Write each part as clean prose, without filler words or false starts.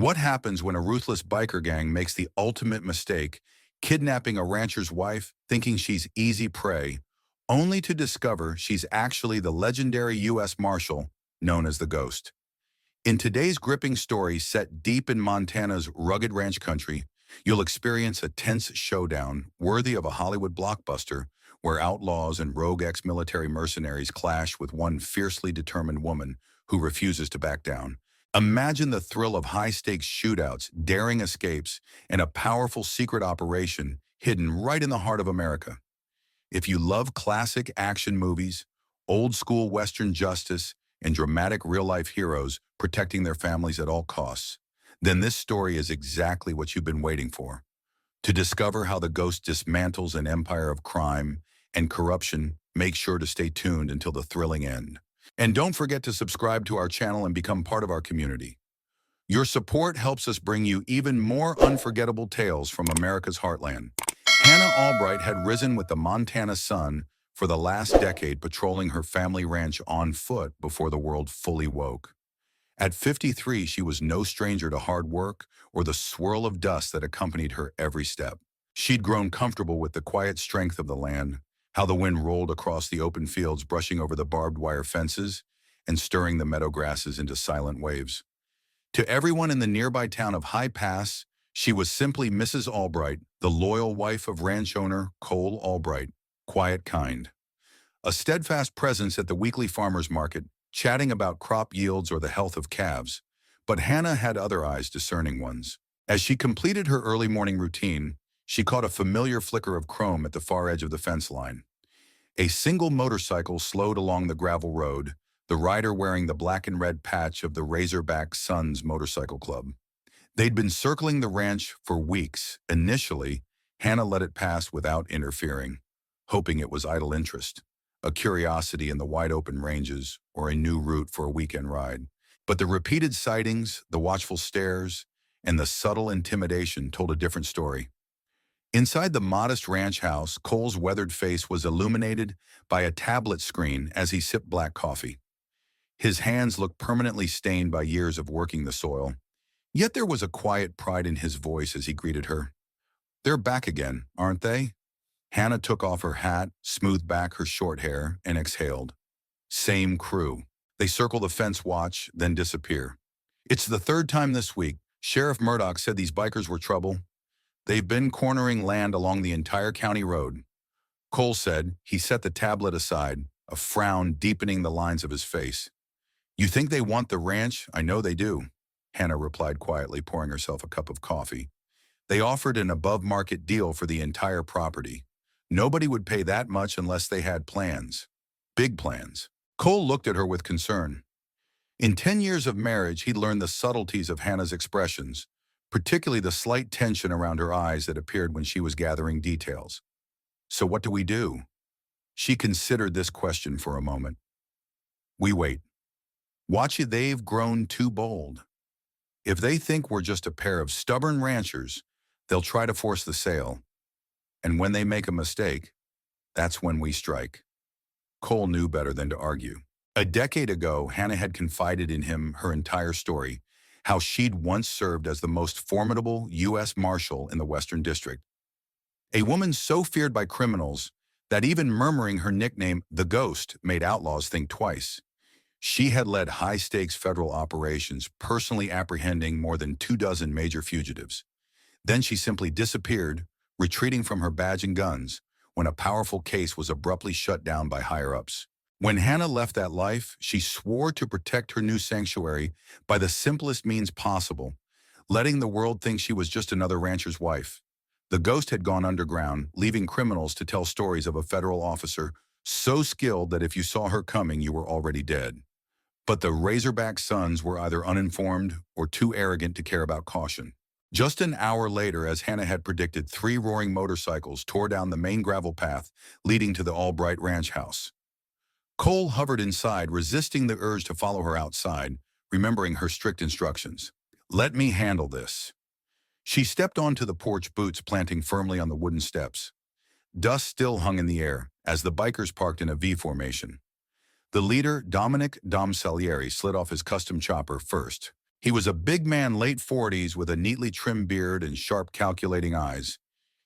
What happens when a ruthless biker gang makes the ultimate mistake, kidnapping a rancher's wife, thinking she's easy prey, only to discover she's actually the legendary U.S. Marshal known as the Ghost? In today's gripping story set deep in Montana's rugged ranch country, you'll experience a tense showdown worthy of a Hollywood blockbuster where outlaws and rogue ex-military mercenaries clash with one fiercely determined woman who refuses to back down. Imagine the thrill of high-stakes shootouts, daring escapes, and a powerful secret operation hidden right in the heart of America. If you love classic action movies, old-school Western justice, and dramatic real-life heroes protecting their families at all costs, then this story is exactly what you've been waiting for. To discover how the Ghost dismantles an empire of crime and corruption, make sure to stay tuned until the thrilling end. And don't forget to subscribe to our channel and become part of our community. Your support helps us bring you even more unforgettable tales from America's heartland. Hannah Albright had risen with the Montana sun for the last decade, patrolling her family ranch on foot before the world fully woke. At 53, she was no stranger to hard work or the swirl of dust that accompanied her every step. She'd grown comfortable with the quiet strength of the land, how the wind rolled across the open fields, brushing over the barbed wire fences and stirring the meadow grasses into silent waves. To everyone in the nearby town of High Pass, she was simply Mrs. Albright, the loyal wife of ranch owner Cole Albright, quiet kind. A steadfast presence at the weekly farmers market, chatting about crop yields or the health of calves. But Hannah had other eyes, discerning ones. As she completed her early morning routine, she caught a familiar flicker of chrome at the far edge of the fence line. A single motorcycle slowed along the gravel road, the rider wearing the black and red patch of the Razorback Sons Motorcycle Club. They'd been circling the ranch for weeks. Initially, Hannah let it pass without interfering, hoping it was idle interest, a curiosity in the wide-open ranges, or a new route for a weekend ride. But the repeated sightings, the watchful stares, and the subtle intimidation told a different story. Inside the modest ranch house, Cole's weathered face was illuminated by a tablet screen as he sipped black coffee. His hands looked permanently stained by years of working the soil. Yet there was a quiet pride in his voice as he greeted her. "They're back again, aren't they?" Hannah took off her hat, smoothed back her short hair, and exhaled. Same crew. They circle the fence watch, then disappear. "It's the third time this week. Sheriff Murdoch said these bikers were trouble. They've been cornering land along the entire county road." Cole said. He set the tablet aside, a frown deepening the lines of his face. "You think they want the ranch? I know they do," Hannah replied quietly, pouring herself a cup of coffee. "They offered an above-market deal for the entire property. Nobody would pay that much unless they had plans. Big plans." Cole looked at her with concern. In 10 years of marriage, he'd learned the subtleties of Hannah's expressions, particularly the slight tension around her eyes that appeared when she was gathering details. "So what do we do?" She considered this question for a moment. "We wait. Watch it, they've grown too bold. If they think we're just a pair of stubborn ranchers, they'll try to force the sale. And when they make a mistake, that's when we strike." Cole knew better than to argue. A decade ago, Hannah had confided in him her entire story, how she'd once served as the most formidable U.S. Marshal in the Western District. A woman so feared by criminals that even murmuring her nickname, the Ghost, made outlaws think twice. She had led high-stakes federal operations, personally apprehending more than 24 major fugitives. Then she simply disappeared, retreating from her badge and guns, when a powerful case was abruptly shut down by higher-ups. When Hannah left that life, she swore to protect her new sanctuary by the simplest means possible, letting the world think she was just another rancher's wife. The Ghost had gone underground, leaving criminals to tell stories of a federal officer so skilled that if you saw her coming, you were already dead. But the Razorback Sons were either uninformed or too arrogant to care about caution. Just an hour later, as Hannah had predicted, 3 roaring motorcycles tore down the main gravel path leading to the Albright ranch house. Cole hovered inside, resisting the urge to follow her outside, remembering her strict instructions. "Let me handle this." She stepped onto the porch, boots planting firmly on the wooden steps. Dust still hung in the air as the bikers parked in a V formation. The leader, Dominic Dom Salieri, slid off his custom chopper first. He was a big man, late 40s, with a neatly trimmed beard and sharp, calculating eyes.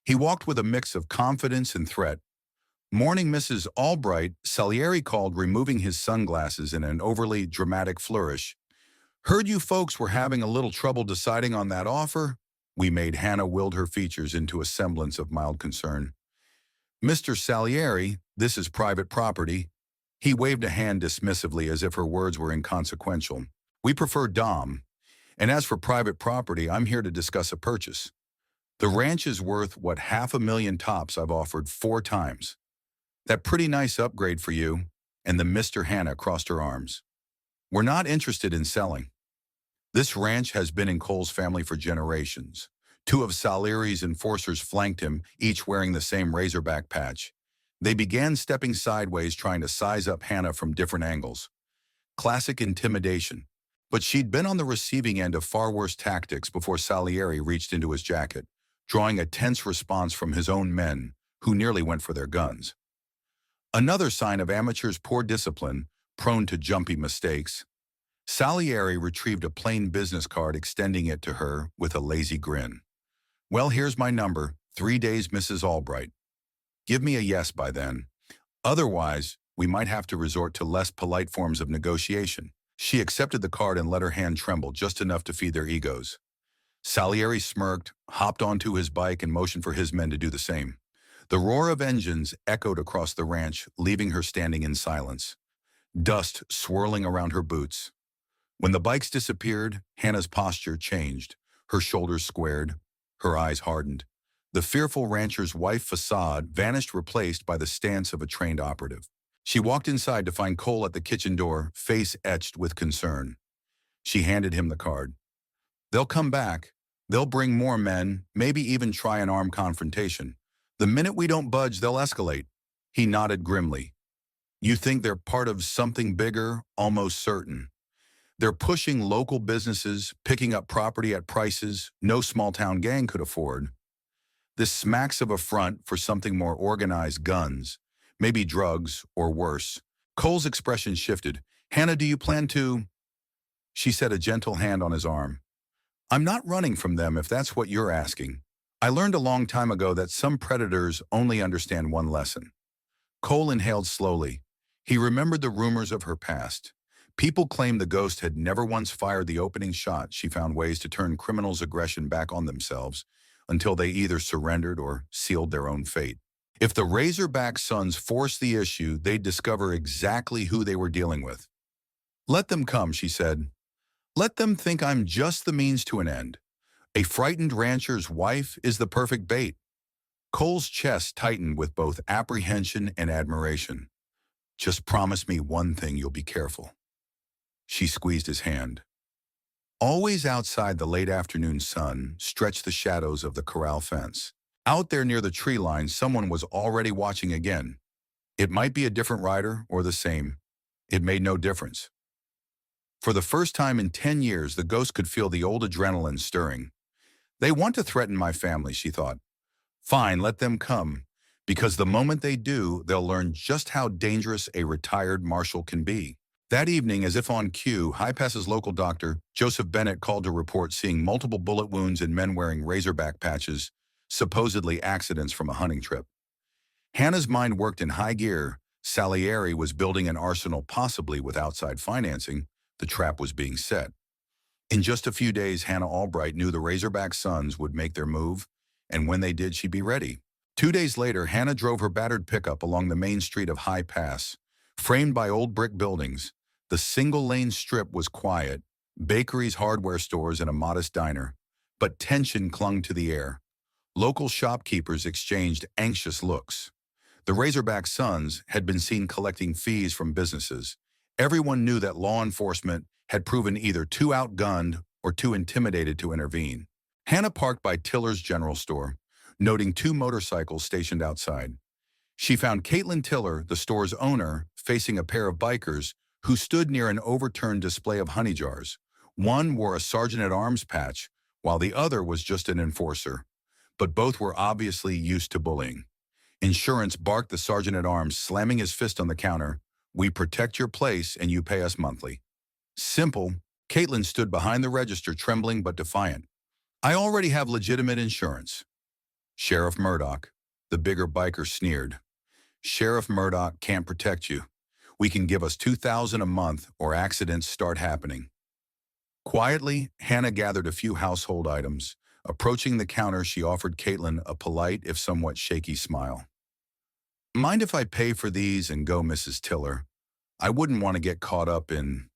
He walked with a mix of confidence and threat. Morning Mrs. Albright, Salieri called, removing his sunglasses in an overly dramatic flourish. Heard you folks were having a little trouble deciding on that offer? We made Hannah wield her features into a semblance of mild concern. Mr. Salieri, this is private property. He waved a hand dismissively as if her words were inconsequential. We prefer Dom. And as for private property, I'm here to discuss a purchase. The ranch is worth what, $500,000 tops. I've offered 4 times. That pretty nice upgrade for you. And the Mr. Hannah crossed her arms. We're not interested in selling. This ranch has been in Cole's family for generations. 2 of Salieri's enforcers flanked him, each wearing the same Razorback patch. They began stepping sideways, trying to size up Hannah from different angles. Classic intimidation. But she'd been on the receiving end of far worse tactics before Salieri reached into his jacket, drawing a tense response from his own men, who nearly went for their guns. Another sign of amateurs' poor discipline, prone to jumpy mistakes. Salieri retrieved a plain business card, extending it to her with a lazy grin. Well, here's my number, 3 days, Mrs. Albright. Give me a yes by then. Otherwise, we might have to resort to less polite forms of negotiation. She accepted the card and let her hand tremble just enough to feed their egos. Salieri smirked, hopped onto his bike, and motioned for his men to do the same. The roar of engines echoed across the ranch, leaving her standing in silence, dust swirling around her boots. When the bikes disappeared, Hannah's posture changed. Her shoulders squared, her eyes hardened. The fearful rancher's wife facade vanished, replaced by the stance of a trained operative. She walked inside to find Cole at the kitchen door, face etched with concern. She handed him the card. They'll come back. They'll bring more men, maybe even try an armed confrontation. The minute we don't budge, they'll escalate. He nodded grimly. You think they're part of something bigger? Almost certain. They're pushing local businesses, picking up property at prices no small-town gang could afford. This smacks of a front for something more organized: guns, maybe drugs, or worse. Cole's expression shifted. Hannah, do you plan to? She set a gentle hand on his arm. I'm not running from them, if that's what you're asking. I learned a long time ago that some predators only understand one lesson. Cole inhaled slowly. He remembered the rumors of her past. People claimed the ghost had never once fired the opening shot. She found ways to turn criminals' aggression back on themselves until they either surrendered or sealed their own fate. If the Razorback sons forced the issue, they'd discover exactly who they were dealing with. Let them come, she said. Let them think I'm just the means to an end. A frightened rancher's wife is the perfect bait. Cole's chest tightened with both apprehension and admiration. Just promise me one thing: you'll be careful. She squeezed his hand. Always outside, the late afternoon sun stretched the shadows of the corral fence. Out there near the tree line, someone was already watching again. It might be a different rider or the same. It made no difference. For the first time in 10 years, the ghost could feel the old adrenaline stirring. They want to threaten my family, she thought. Fine, let them come, because the moment they do, they'll learn just how dangerous a retired marshal can be. That evening, as if on cue, High Pass's local doctor, Joseph Bennett, called to report seeing multiple bullet wounds in men wearing Razorback patches, supposedly accidents from a hunting trip. Hannah's mind worked in high gear. Salieri was building an arsenal, possibly with outside financing. The trap was being set. In just a few days, Hannah Albright knew the Razorback sons would make their move, and when they did, she'd be ready. 2 days later, Hannah drove her battered pickup along the main street of High Pass. Framed by old brick buildings, the single-lane strip was quiet, bakeries, hardware stores, and a modest diner. But tension clung to the air. Local shopkeepers exchanged anxious looks. The Razorback sons had been seen collecting fees from businesses. Everyone knew that law enforcement had proven either too outgunned or too intimidated to intervene. Hannah parked by Tiller's General Store, noting 2 motorcycles stationed outside. She found Caitlin Tiller, the store's owner, facing a pair of bikers who stood near an overturned display of honey jars. One wore a sergeant-at-arms patch, while the other was just an enforcer. But both were obviously used to bullying. Insurance, barked the sergeant-at-arms, slamming his fist on the counter. We protect your place and you pay us monthly. Simple, Caitlin stood behind the register, trembling but defiant. I already have legitimate insurance. Sheriff Murdoch, the bigger biker, sneered. Sheriff Murdoch can't protect you. We can give us $2,000 a month or accidents start happening. Quietly, Hannah gathered a few household items. Approaching the counter, she offered Caitlin a polite, if somewhat shaky, smile. Mind if I pay for these and go, Mrs. Tiller? I wouldn't want to get caught up in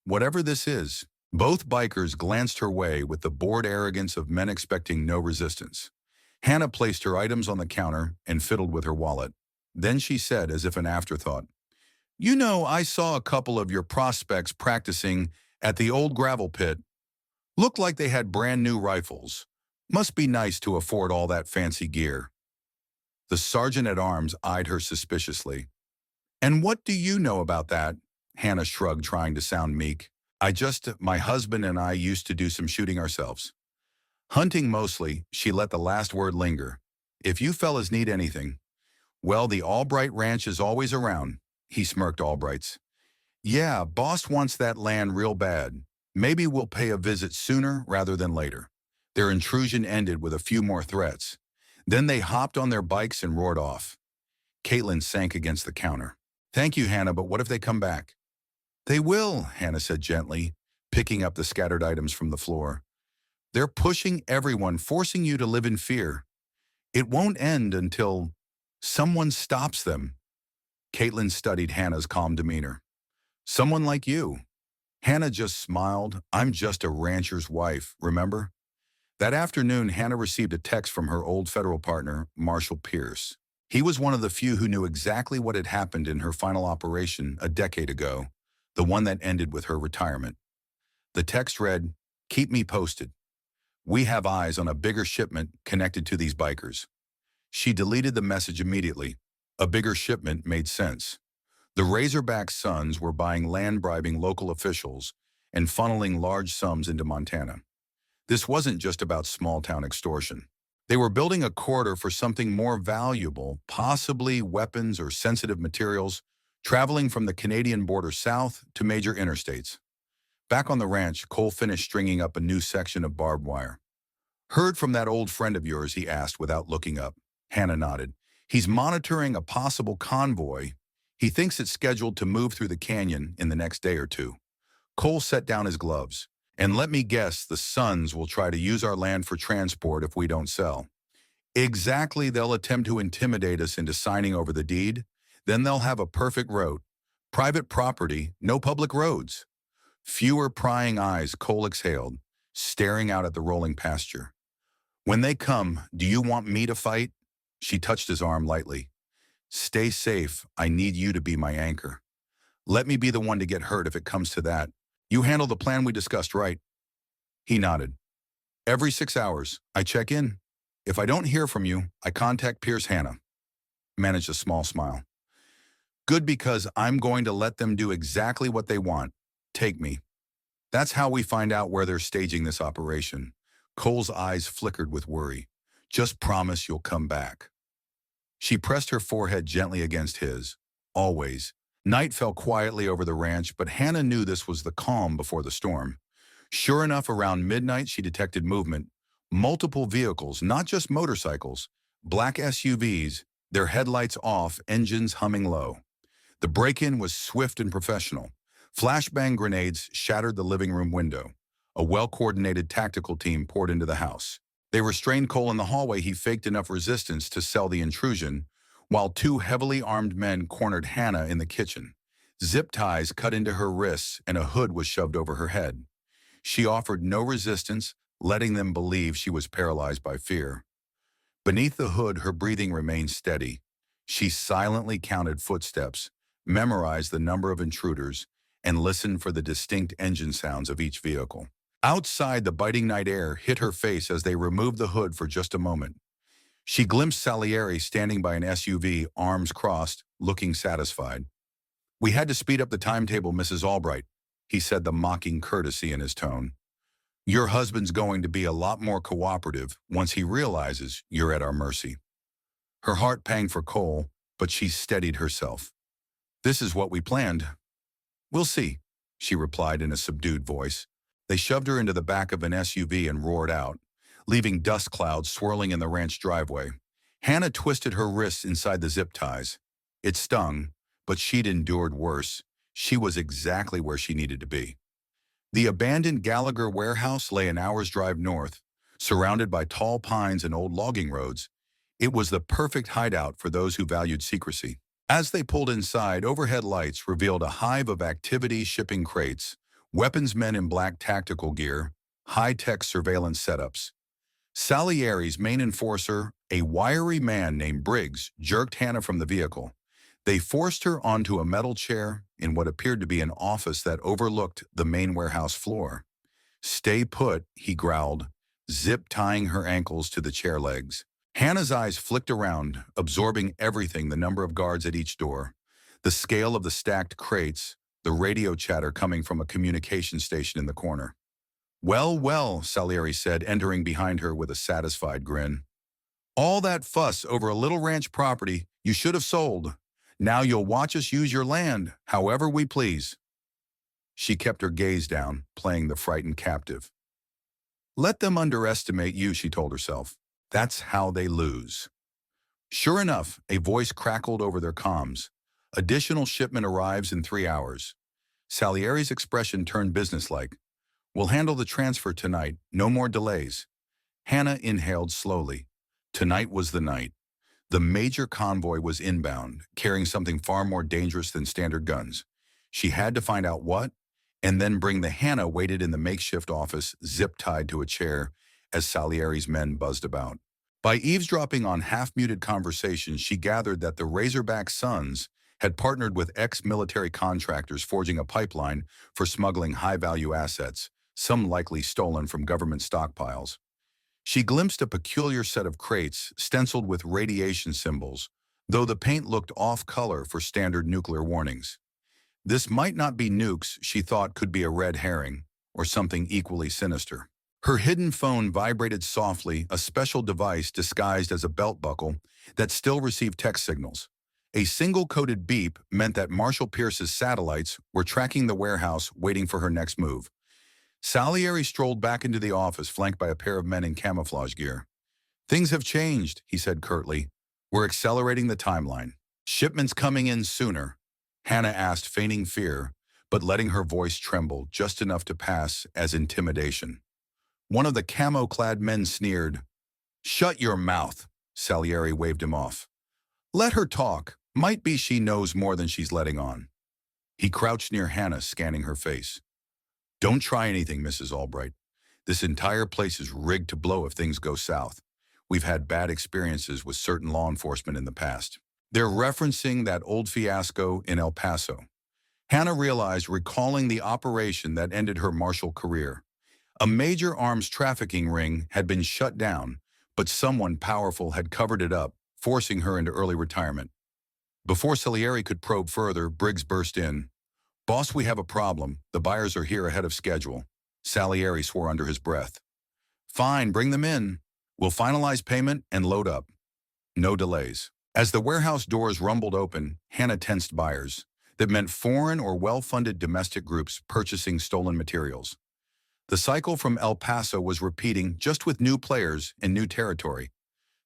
whatever this is. Both bikers glanced her way with the bored arrogance of men expecting no resistance. Hannah placed her items on the counter and fiddled with her wallet. Then she said, as if an afterthought, You know, I saw a couple of your prospects practicing at the old gravel pit. Looked like they had brand new rifles. Must be nice to afford all that fancy gear. The sergeant-at-arms eyed her suspiciously. And what do you know about that? Hannah shrugged, trying to sound meek. My husband and I used to do some shooting ourselves. Hunting mostly, she let the last word linger. If you fellas need anything, well, the Albright Ranch is always around. He smirked. Albrights. Yeah, boss wants that land real bad. Maybe we'll pay a visit sooner rather than later. Their intrusion ended with a few more threats. Then they hopped on their bikes and roared off. Caitlin sank against the counter. Thank you, Hannah, but what if they come back? They will, Hannah said gently, picking up the scattered items from the floor. They're pushing everyone, forcing you to live in fear. It won't end until someone stops them. Caitlin studied Hannah's calm demeanor. Someone like you. Hannah just smiled. I'm just a rancher's wife, remember? That afternoon, Hannah received a text from her old federal partner, Marshal Pierce. He was one of the few who knew exactly what had happened in her final operation a decade ago, the one that ended with her retirement. The text read, Keep me posted. We have eyes on a bigger shipment connected to these bikers. She deleted the message immediately. A bigger shipment made sense. The Razorback sons were buying land, bribing local officials, and funneling large sums into Montana. This wasn't just about small-town extortion. They were building a corridor for something more valuable, possibly weapons or sensitive materials, traveling from the Canadian border south to major interstates. Back on the ranch, Cole finished stringing up a new section of barbed wire. Heard from that old friend of yours, he asked without looking up. Hannah nodded. He's monitoring a possible convoy. He thinks it's scheduled to move through the canyon in the next day or two. Cole set down his gloves. And let me guess, the Sons will try to use our land for transport if we don't sell. Exactly, they'll attempt to intimidate us into signing over the deed. Then they'll have a perfect road. Private property, no public roads. Fewer prying eyes, Cole exhaled, staring out at the rolling pasture. When they come, do you want me to fight? She touched his arm lightly. Stay safe. I need you to be my anchor. Let me be the one to get hurt if it comes to that. You handle the plan we discussed, right? He nodded. Every 6 hours, I check in. If I don't hear from you, I contact Pierce. Hannah managed a small smile. Good, because I'm going to let them do exactly what they want. Take me. That's how we find out where they're staging this operation. Cole's eyes flickered with worry. Just promise you'll come back. She pressed her forehead gently against his. Always. Night fell quietly over the ranch, but Hannah knew this was the calm before the storm. Sure enough, around midnight, she detected movement. Multiple vehicles, not just motorcycles. Black SUVs, their headlights off, engines humming low. The break-in was swift and professional. Flashbang grenades shattered the living room window. A well-coordinated tactical team poured into the house. They restrained Cole in the hallway. He faked enough resistance to sell the intrusion, while two heavily armed men cornered Hannah in the kitchen. Zip ties cut into her wrists and a hood was shoved over her head. She offered no resistance, letting them believe she was paralyzed by fear. Beneath the hood, her breathing remained steady. She silently counted footsteps, memorized the number of intruders, and listened for the distinct engine sounds of each vehicle. Outside, the biting night air hit her face as they removed the hood for just a moment. She glimpsed Salieri standing by an SUV, arms crossed, looking satisfied. We had to speed up the timetable, Mrs. Albright, he said, the mocking courtesy in his tone. Your husband's going to be a lot more cooperative once he realizes you're at our mercy. Her heart panged for Cole, but she steadied herself. This is what we planned. We'll see. she replied in a subdued voice. They shoved her into the back of an SUV and roared out, leaving dust clouds swirling in the ranch driveway. Hannah twisted her wrists inside the zip ties. It stung, but she'd endured worse. She was exactly where she needed to be. The abandoned Gallagher warehouse lay an hour's drive north, surrounded by tall pines and old logging roads. It was the perfect hideout for those who valued secrecy. As they pulled inside, overhead lights revealed a hive of activity shipping crates, weapons men in black tactical gear, high-tech surveillance setups. Salieri's main enforcer, a wiry man named Briggs, jerked Hannah from the vehicle. They forced her onto a metal chair in what appeared to be an office that overlooked the main warehouse floor. "Stay put," he growled, zip-tying her ankles to the chair legs. Hannah's eyes flicked around, absorbing everything, the number of guards at each door, the scale of the stacked crates, the radio chatter coming from a communication station in the corner. "Well, well," Salieri said, entering behind her with a satisfied grin. "All that fuss over a little ranch property you should have sold. Now you'll watch us use your land, however we please." She kept her gaze down, playing the frightened captive. "Let them underestimate you," she told herself. "That's how they lose." Sure enough, a voice crackled over their comms. "Additional shipment arrives in 3 hours." Salieri's expression turned businesslike. "We'll handle the transfer tonight, no more delays." Hannah inhaled slowly. Tonight was the night. The major convoy was inbound, carrying something far more dangerous than standard guns. She had to find out what, and then bring the Hannah waited in the makeshift office, zip-tied to a chair, as Salieri's men buzzed about. By eavesdropping on half-muted conversations, she gathered that the Razorback sons had partnered with ex-military contractors forging a pipeline for smuggling high-value assets, some likely stolen from government stockpiles. She glimpsed a peculiar set of crates stenciled with radiation symbols, though the paint looked off-color for standard nuclear warnings. This might not be nukes she thought could be a red herring, or something equally sinister. Her hidden phone vibrated softly, a special device disguised as a belt buckle that still received text signals. A single-coded beep meant that Marshal Pierce's satellites were tracking the warehouse, waiting for her next move. Salieri strolled back into the office, flanked by a pair of men in camouflage gear. "Things have changed," he said curtly. "We're accelerating the timeline. Shipments coming in sooner." Hannah asked, feigning fear, but letting her voice tremble just enough to pass as intimidation. One of the camo-clad men sneered. "Shut your mouth," Salieri waved him off. "Let her talk. Might be she knows more than she's letting on." He crouched near Hannah, scanning her face. "Don't try anything, Mrs. Albright. This entire place is rigged to blow if things go south. We've had bad experiences with certain law enforcement in the past." They're referencing that old fiasco in El Paso. Hannah realized, recalling the operation that ended her martial career. A major arms trafficking ring had been shut down, but someone powerful had covered it up, forcing her into early retirement. Before Salieri could probe further, Briggs burst in. "Boss, we have a problem. The buyers are here ahead of schedule." Salieri swore under his breath. "Fine, bring them in. We'll finalize payment and load up. No delays." As the warehouse doors rumbled open, Hannah tensed. Buyers. That meant foreign or well-funded domestic groups purchasing stolen materials. The cycle from El Paso was repeating, just with new players and new territory.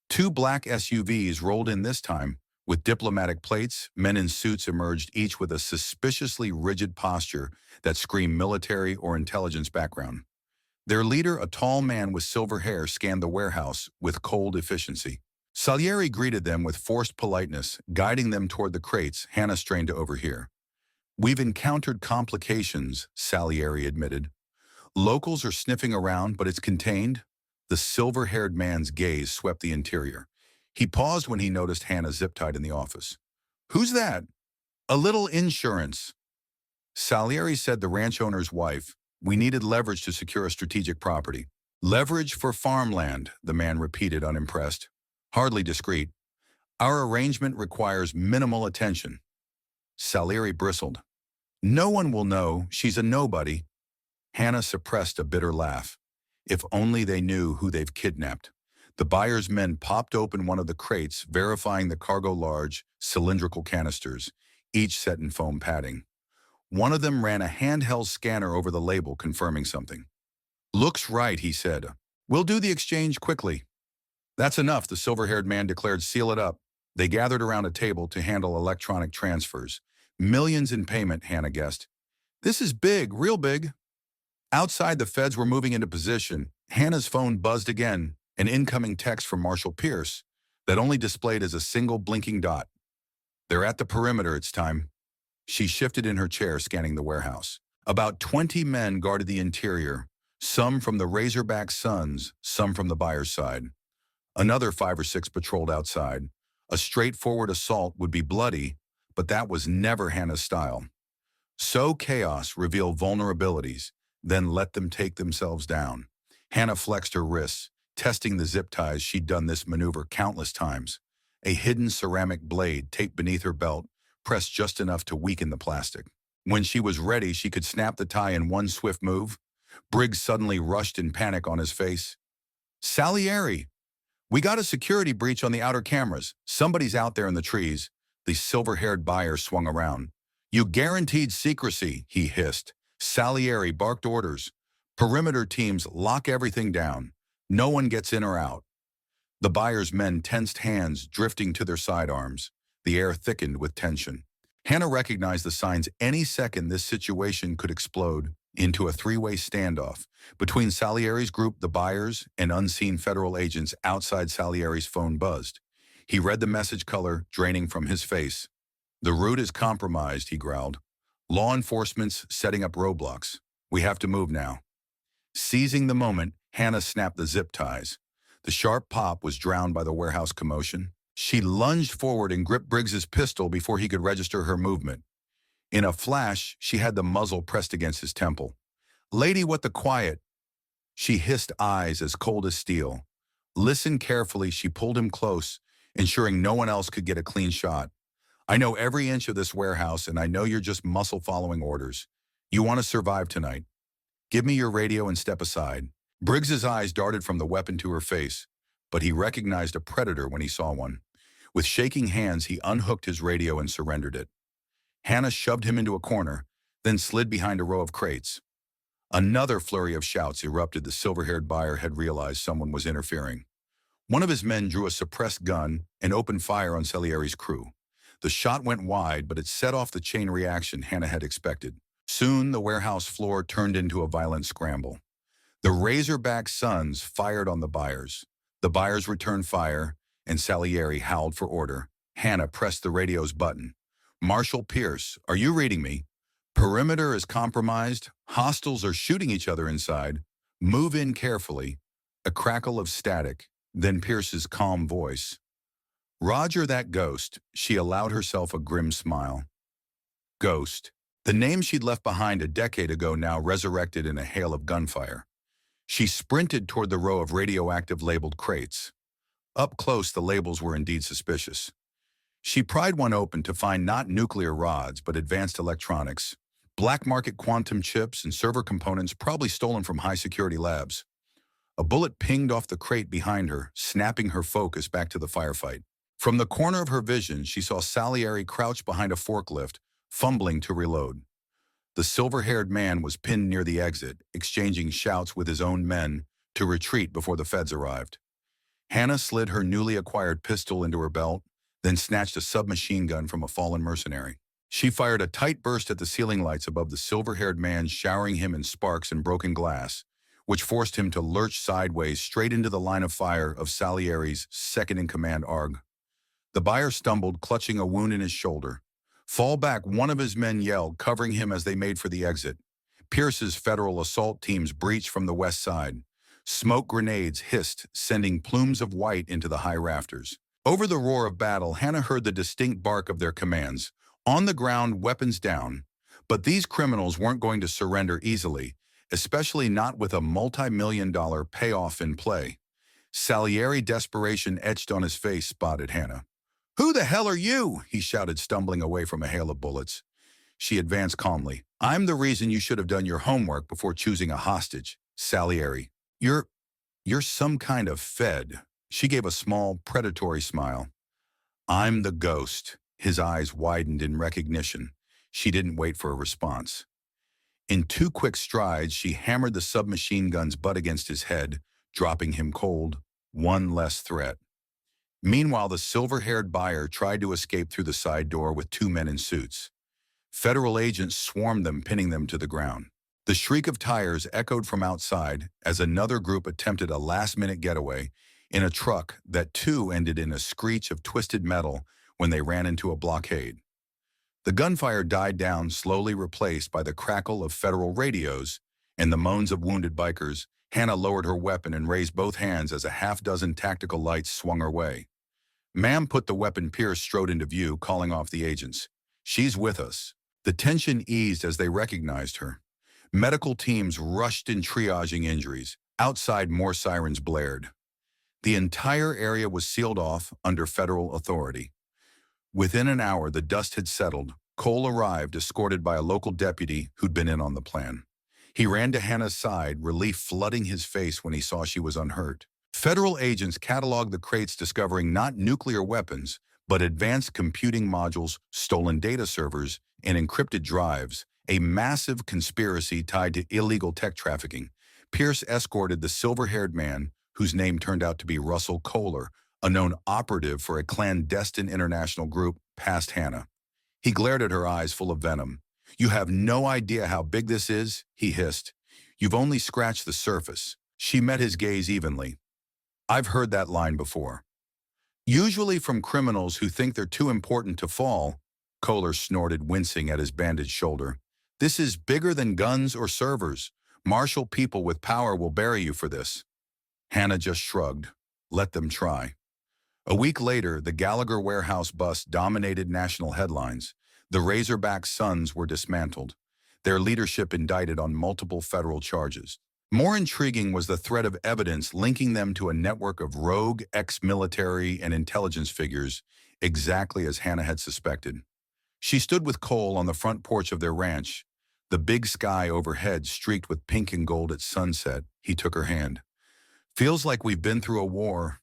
2 black SUVs rolled in this time. With diplomatic plates, men in suits emerged, each with a suspiciously rigid posture that screamed military or intelligence background. Their leader, a tall man with silver hair, scanned the warehouse with cold efficiency. Salieri greeted them with forced politeness, guiding them toward the crates. Hannah strained to overhear. "We've encountered complications," Salieri admitted. "Locals are sniffing around, but it's contained." The silver-haired man's gaze swept the interior. He paused when he noticed Hannah zip-tied in the office. "Who's that?" "A little insurance." Salieri said, "The ranch owner's wife. We needed leverage to secure a strategic property." "Leverage for farmland," the man repeated, unimpressed. "Hardly discreet. Our arrangement requires minimal attention." Salieri bristled. "No one will know. She's a nobody." Hannah suppressed a bitter laugh. If only they knew who they've kidnapped. The buyer's men popped open one of the crates, verifying the cargo, large, cylindrical canisters, each set in foam padding. One of them ran a handheld scanner over the label, confirming something. "Looks right," he said. "We'll do the exchange quickly." "That's enough," the silver-haired man declared. "Seal it up." They gathered around a table to handle electronic transfers. Millions in payment, Hannah guessed. "This is big, real big." Outside, the feds were moving into position. Hannah's phone buzzed again, an incoming text from Marshal Pierce that only displayed as a single blinking dot. "They're at the perimeter, it's time." She shifted in her chair, scanning the warehouse. About 20 men guarded the interior, some from the Razorback Sons, some from the buyer's side. Another 5 or 6 patrolled outside. A straightforward assault would be bloody, but that was never Hannah's style. Sow chaos, reveal vulnerabilities, then let them take themselves down. Hannah flexed her wrists, testing the zip ties. She'd done this maneuver countless times. A hidden ceramic blade taped beneath her belt, pressed just enough to weaken the plastic. When she was ready, she could snap the tie in one swift move. Briggs suddenly rushed in panic on his face. "Salieri! We got a security breach on the outer cameras. Somebody's out there in the trees." The silver-haired buyer swung around. "You guaranteed secrecy," he hissed. Salieri barked orders. "Perimeter teams, lock everything down. No one gets in or out." The buyer's men tensed hands, drifting to their sidearms. The air thickened with tension. Hannah recognized the signs. Any second this situation could explode into a three-way standoff between Salieri's group, the buyers, and unseen federal agents. Outside, Salieri's phone buzzed. He read the message, color draining from his face. "The route is compromised," he growled. "Law enforcement's setting up roadblocks. We have to move now." Seizing the moment, Hannah snapped the zip ties. The sharp pop was drowned by the warehouse commotion. She lunged forward and gripped Briggs's pistol before he could register her movement. In a flash, she had the muzzle pressed against his temple. "Lady, what the quiet?" She hissed, eyes as cold as steel. "Listen carefully." She pulled him close, ensuring no one else could get a clean shot. "I know every inch of this warehouse, and I know you're just muscle following orders. You want to survive tonight. Give me your radio and step aside." Briggs's eyes darted from the weapon to her face, but he recognized a predator when he saw one. With shaking hands, he unhooked his radio and surrendered it. Hannah shoved him into a corner, then slid behind a row of crates. Another flurry of shouts erupted. The silver-haired buyer had realized someone was interfering. One of his men drew a suppressed gun and opened fire on Salieri's crew. The shot went wide, but it set off the chain reaction Hannah had expected. Soon, the warehouse floor turned into a violent scramble. The Razorback Sons fired on the buyers. The buyers returned fire, and Salieri howled for order. Hannah pressed the radio's button. "Marshal Pierce, are you reading me? Perimeter is compromised. Hostiles are shooting each other inside. Move in carefully." A crackle of static, then Pierce's calm voice. "Roger that, Ghost." She allowed herself a grim smile. Ghost. The name she'd left behind a decade ago now resurrected in a hail of gunfire. She sprinted toward the row of radioactive labeled crates. Up close, the labels were indeed suspicious. She pried one open to find not nuclear rods, but advanced electronics. Black market quantum chips and server components probably stolen from high-security labs. A bullet pinged off the crate behind her, snapping her focus back to the firefight. From the corner of her vision, she saw Salieri crouch behind a forklift, fumbling to reload. The silver-haired man was pinned near the exit, exchanging shouts with his own men to retreat before the feds arrived. Hannah slid her newly acquired pistol into her belt, then snatched a submachine gun from a fallen mercenary. She fired a tight burst at the ceiling lights above the silver-haired man, showering him in sparks and broken glass, which forced him to lurch sideways straight into the line of fire of Salieri's second-in-command ARG. The buyer stumbled, clutching a wound in his shoulder. "Fall back," one of his men yelled, covering him as they made for the exit. Pierce's federal assault teams breached from the west side. Smoke grenades hissed, sending plumes of white into the high rafters. Over the roar of battle, Hannah heard the distinct bark of their commands. On the ground, weapons down. But these criminals weren't going to surrender easily, especially not with a multi-million-dollar payoff in play. Salieri, desperation etched on his face, spotted Hannah. "Who the hell are you?" he shouted, stumbling away from a hail of bullets. She advanced calmly. "I'm the reason you should have done your homework before choosing a hostage." "Salieri, you're some kind of fed." She gave a small, predatory smile. "I'm the Ghost." His eyes widened in recognition. She didn't wait for a response. In two quick strides, she hammered the submachine gun's butt against his head, dropping him cold. One less threat. Meanwhile, the silver-haired buyer tried to escape through the side door with two men in suits. Federal agents swarmed them, pinning them to the ground. The shriek of tires echoed from outside as another group attempted a last-minute getaway in a truck that too ended in a screech of twisted metal when they ran into a blockade. The gunfire died down, slowly replaced by the crackle of federal radios and the moans of wounded bikers. Hannah lowered her weapon and raised both hands as a half-dozen tactical lights swung her way. Ma'am, put the weapon. Pierce strode into view, calling off the agents. She's with us. The tension eased as they recognized her. Medical teams rushed in, triaging injuries. Outside, more sirens blared. The entire area was sealed off under federal authority. Within an hour, the dust had settled. Cole arrived, escorted by a local deputy who'd been in on the plan. He ran to Hannah's side, relief flooding his face when he saw she was unhurt. Federal agents cataloged the crates, discovering not nuclear weapons, but advanced computing modules, stolen data servers, and encrypted drives, a massive conspiracy tied to illegal tech trafficking. Pierce escorted the silver-haired man, whose name turned out to be Russell Kohler, a known operative for a clandestine international group, past Hannah. He glared at her, eyes full of venom. "You have no idea how big this is," he hissed. "You've only scratched the surface." She met his gaze evenly. "I've heard that line before. Usually from criminals who think they're too important to fall," Kohler snorted, wincing at his bandaged shoulder. "This is bigger than guns or servers. Martial people with power will bury you for this." Hannah just shrugged. Let them try. A week later, the Gallagher warehouse bust dominated national headlines. The Razorback Sons were dismantled, their leadership indicted on multiple federal charges. More intriguing was the thread of evidence linking them to a network of rogue ex-military and intelligence figures, exactly as Hannah had suspected. She stood with Cole on the front porch of their ranch, the big sky overhead streaked with pink and gold at sunset. He took her hand. "Feels like we've been through a war."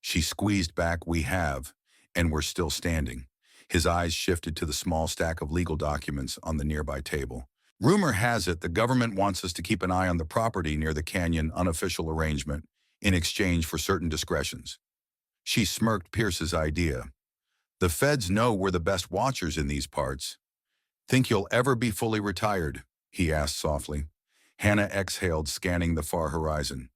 She squeezed back. "We have, and we're still standing." His eyes shifted to the small stack of legal documents on the nearby table. "Rumor has it the government wants us to keep an eye on the property near the canyon, unofficial arrangement, in exchange for certain discretions." She smirked. Pierce's idea. "The feds know we're the best watchers in these parts." "Think you'll ever be fully retired?" he asked softly. Hannah exhaled, scanning the far horizon.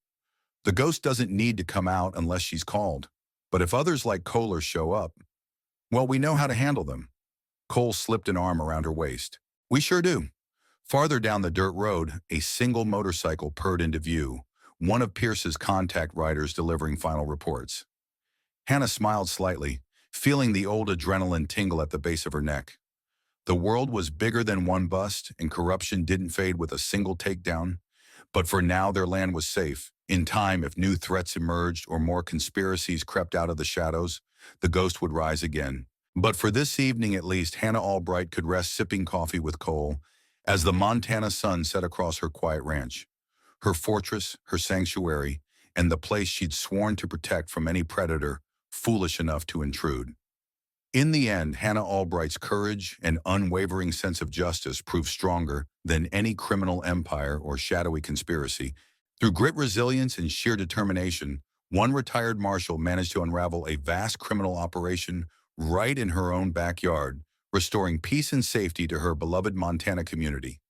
"The ghost doesn't need to come out unless she's called. But if others like Kohler show up, well, we know how to handle them." Cole slipped an arm around her waist. "We sure do." Farther down the dirt road, a single motorcycle purred into view, one of Pierce's contact riders delivering final reports. Hannah smiled slightly, feeling the old adrenaline tingle at the base of her neck. The world was bigger than one bust, and corruption didn't fade with a single takedown. But for now, their land was safe. In time, if new threats emerged or more conspiracies crept out of the shadows, the ghost would rise again. But for this evening at least, Hannah Albright could rest sipping coffee with Cole as the Montana sun set across her quiet ranch. Her fortress, her sanctuary, and the place she'd sworn to protect from any predator foolish enough to intrude. In the end, Hannah Albright's courage and unwavering sense of justice proved stronger than any criminal empire or shadowy conspiracy. Through grit, resilience, and sheer determination, one retired marshal managed to unravel a vast criminal operation right in her own backyard, restoring peace and safety to her beloved Montana community.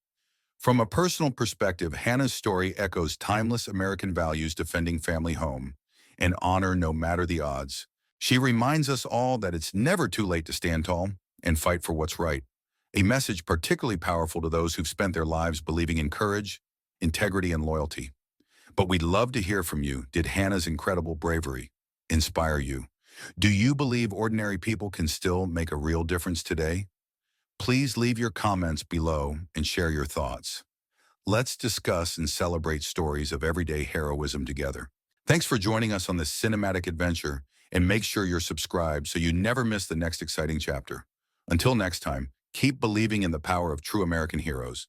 From a personal perspective, Hannah's story echoes timeless American values, defending family home and honor no matter the odds. She reminds us all that it's never too late to stand tall and fight for what's right, a message particularly powerful to those who've spent their lives believing in courage, integrity, and loyalty. But we'd love to hear from you. Did Hannah's incredible bravery inspire you? Do you believe ordinary people can still make a real difference today? Please leave your comments below and share your thoughts. Let's discuss and celebrate stories of everyday heroism together. Thanks for joining us on this cinematic adventure, and make sure you're subscribed so you never miss the next exciting chapter. Until next time, keep believing in the power of true American heroes.